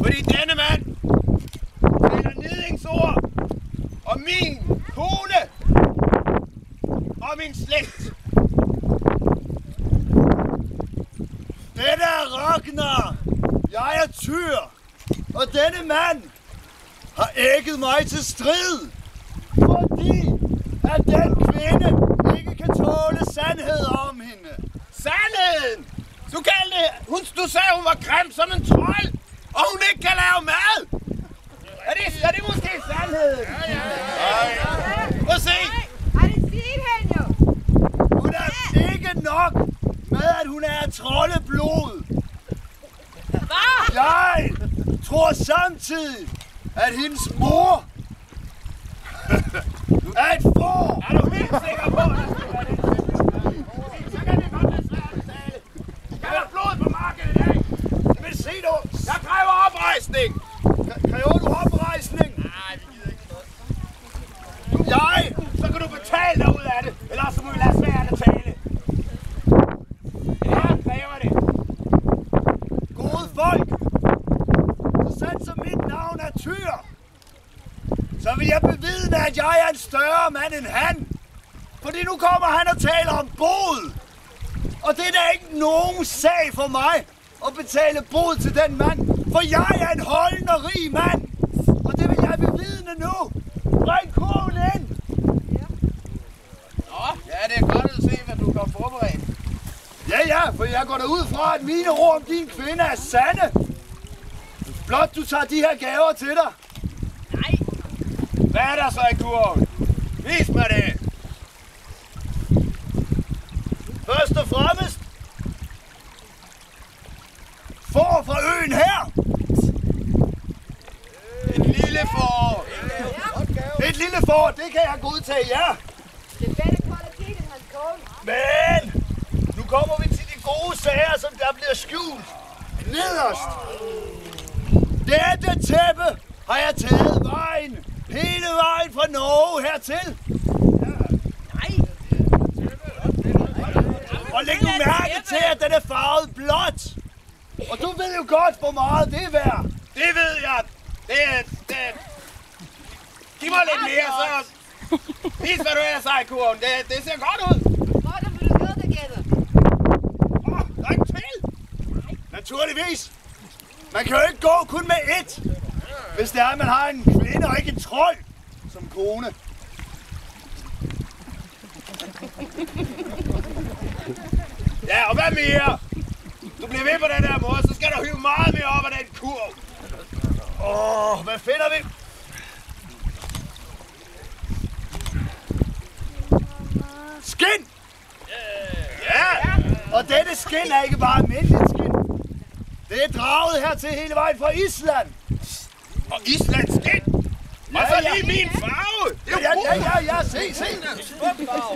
Fordi denne mand taler nedringsord om min kone og min slægt. Dette er Ragnar. Jeg er Tyr. Og denne mand har ægget mig til strid. Fordi at den kvinde ikke kan tåle sandhed om hende. Sandheden! Du sagde, hun var grim som en trold, og hun ikke kan lave mad. Er det måske sandheden? Ja. Prøv at se. Har det set hende jo? Hun er ikke nok med, at hun er af troldeblod. Hvad? Jeg tror samtidig, at hendes mor er et får. Er du helt sikker på det? Så kan det godt være svært at tale. Jeg har blod på marken i dag. Men se nu. Jeg kræver oprejsning. Kræver du oprejsning? Nej, vi gider ikke noget. Så kan du betale dig ud af det. Ellers så må vi lade svært at tale. Ja, kræver det. Gode folk. Så sandt som mit navn er Tyr, så vil jeg bevidne, at jeg er en større mand end han. Fordi nu kommer han og taler om bod. Og det er da ikke nogen sag for mig at betale bod til den mand. For jeg er en holden og rig mand. Og det vil jeg bevidne nu. Bring kurven ind. Nå, ja, det er godt at se, hvad du kom forberedt. Ja, for jeg går da ud fra, at mine ord om din kvinde er sande. Blot du tager de her gaver til dig. Nej. Hvad er der så i kurven? Vis mig det. Først og fremmest får fra øen her. Et lille får. Et lille får, det kan jeg godtage, ja. Det er bedre kvalitet end hans kone. Men nu kommer vi til de gode sager, som der bliver skjult. Nederst. Dette tæppe har jeg taget vejen. Hele vejen fra Norge hertil. Nej. Og læg nu mærke til, at den er farvet blåt. Og du ved jo godt, hvor meget det er værd. Det ved jeg. Det er... Giv mig lidt mere, så... Vis, hvad du er, sej, kurven. Det ser godt ud. Hvordan vil du gøre det, Gætter? Der er ikke til. Naturligvis. Man kan jo ikke gå kun med ét, hvis det er, at man har en kvinde og ikke en trold som kone. Ja, og hvad mere? Du bliver ved på den her måde, så skal du hive meget mere op af den kurv. Hvad finder vi? Skin! Ja! Og dette skin er ikke bare almindeligt skin. Det er draget hertil hele vejen fra Island. Og Islands skin. Og så lige min farve. Det er jo Ja, se.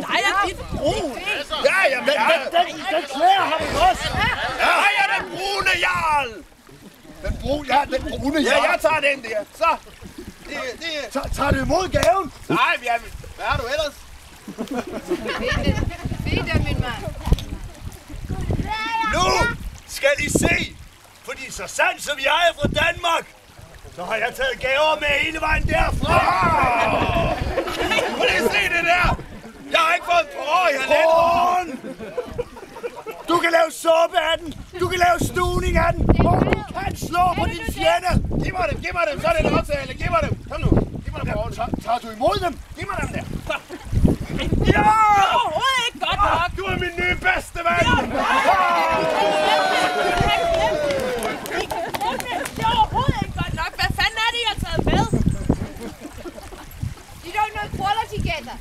Nej, jeg er dit brun. Ja, men Den klæder ham også. ja, jeg er den brune jarl. Den brune Ja, jeg tager den der. Så. Tager du imod gaven? Nej, hvad har du ellers? Fint, min mand. Nu skal I se, fordi så sandt som jeg er fra Danmark, så har jeg taget gaver med hele vejen derfra. Prøv lige at se det der. Jeg har ikke fået et par år i halvandet. Du kan lave suppe af den, du kan lave stuning af den, og du kan slå på din fjende. Giv mig dem, så er det en aftale. Giv mig dem. Kom nu. Giv mig dem på ordentligt. Tager du imod dem? Giv mig dem der. Ja! Overhovedet ikke godt nok. Du er min nye bedste ven. Det er overhovedet ikke godt nok. Hvad fanden er det, jeg har taget med? You don't know quality, Gætter.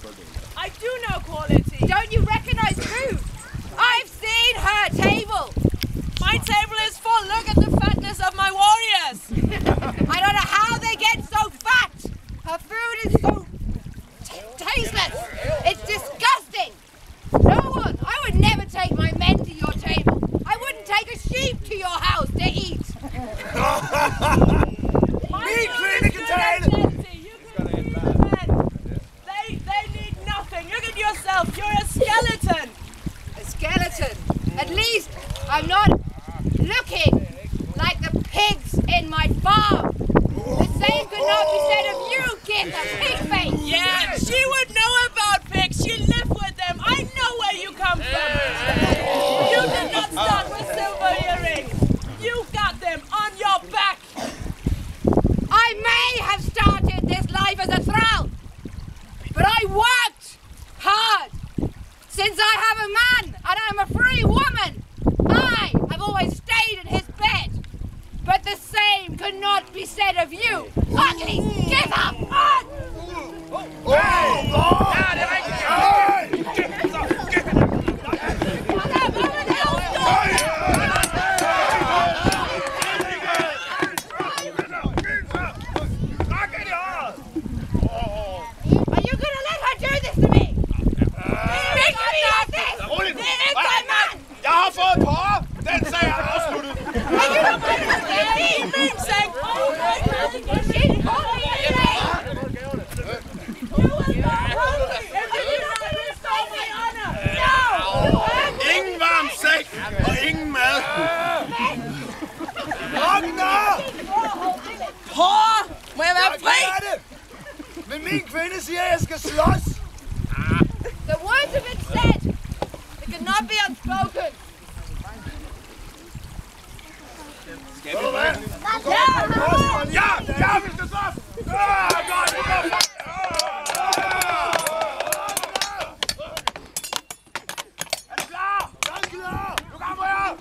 I do know quality. Don't you recognize food? I've seen her table. My table is full. Look at the fatness of my warriors. I don't know how they get so fat. Her food is so tasteless. It's disgusting. No one. I would never take my men to your table. I wouldn't take a sheep to your house to eat. Min kvinde kan tale. They need nothing. Look at yourself. You're a skeleton. A skeleton? At least I'm not looking like the pigs in my farm. The same could not be said of you, Githa, pig-face! Yeah, she would know about pigs. She lived with them. I know where you come from. You did not start with silver earrings. You got them on your back. I may have started this life as a thrall, but I worked hard. Since I have a man and I'm a free woman, I have always stayed in his bed. But the same could not be said of you. Ugly, give up! Are you gonna let her do this to me? Make me like this! Det er ikke dig, mand! Jeg har fået på! Den sag er afsluttet! Are you not going to stay in min seng? Ingen varm seng og ingen mad! Porre, må jeg være fri? Men min kvinde siger, at jeg skal slås. The words have been said. It cannot be unspoken. Ja, vi skal slås! Er du klar? Jeg er klar. Nu kommer jeg!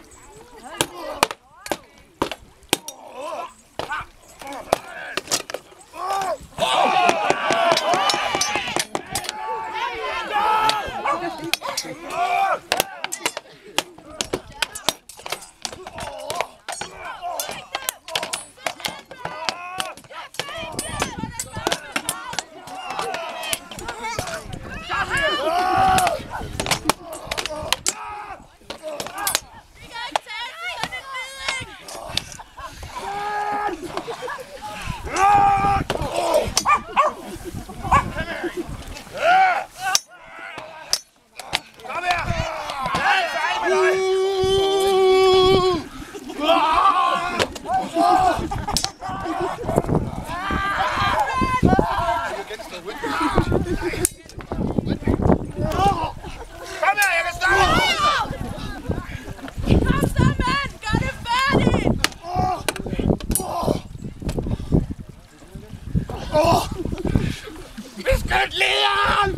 Biskutlederen!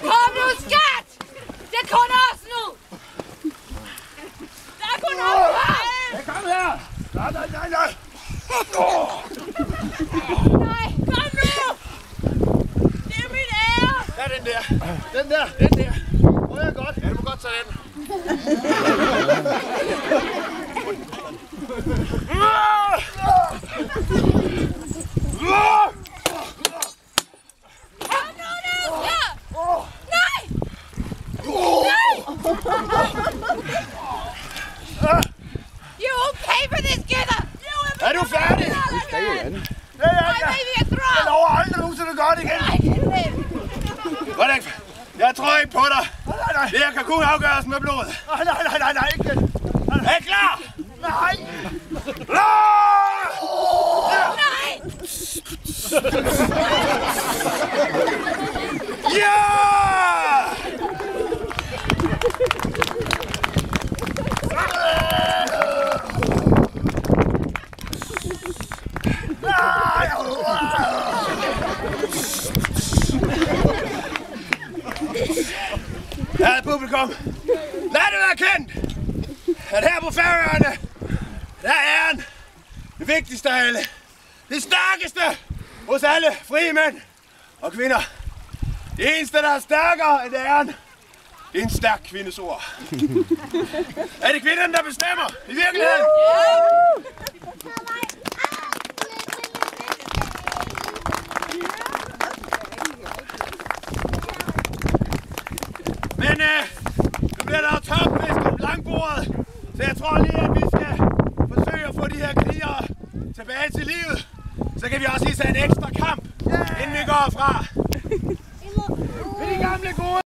Kom nu, skat! Det er kun os nu! Der er kun op her! Kom her! Nej. Nej, Kom nu! Det er min ære! Ja, den der. Prøv jeg godt. Ja, du må godt tage den. kom nu, ja! Nej! You okay for this, Githa? Er du færdig? I may be a throw! Jeg lover aldrig nogensinde at gøre det igen. I can live! Hvordan? Jeg tror ikke på dig. Nej. Det her kan kun afgøres med blod. Nej, ikke. Er I klar? Nej. Nej! Ja! Ærede publikum, lad det være kendt, at her på Færøerne, der er æren det vigtigste af alle. Det stærkeste hos alle frie mænd og kvinder. Det eneste, der er stærkere end æren, det er en stærk kvindes ord. Er det kvinderne, der bestemmer i virkeligheden? Men nu bliver der jo topfisk om langbordet, så jeg tror lige, at vi skal forsøge at få de her krigere tilbage til livet. Så kan vi også lige tage en ekstra kamp, inden vi går fra. Med de gamle gode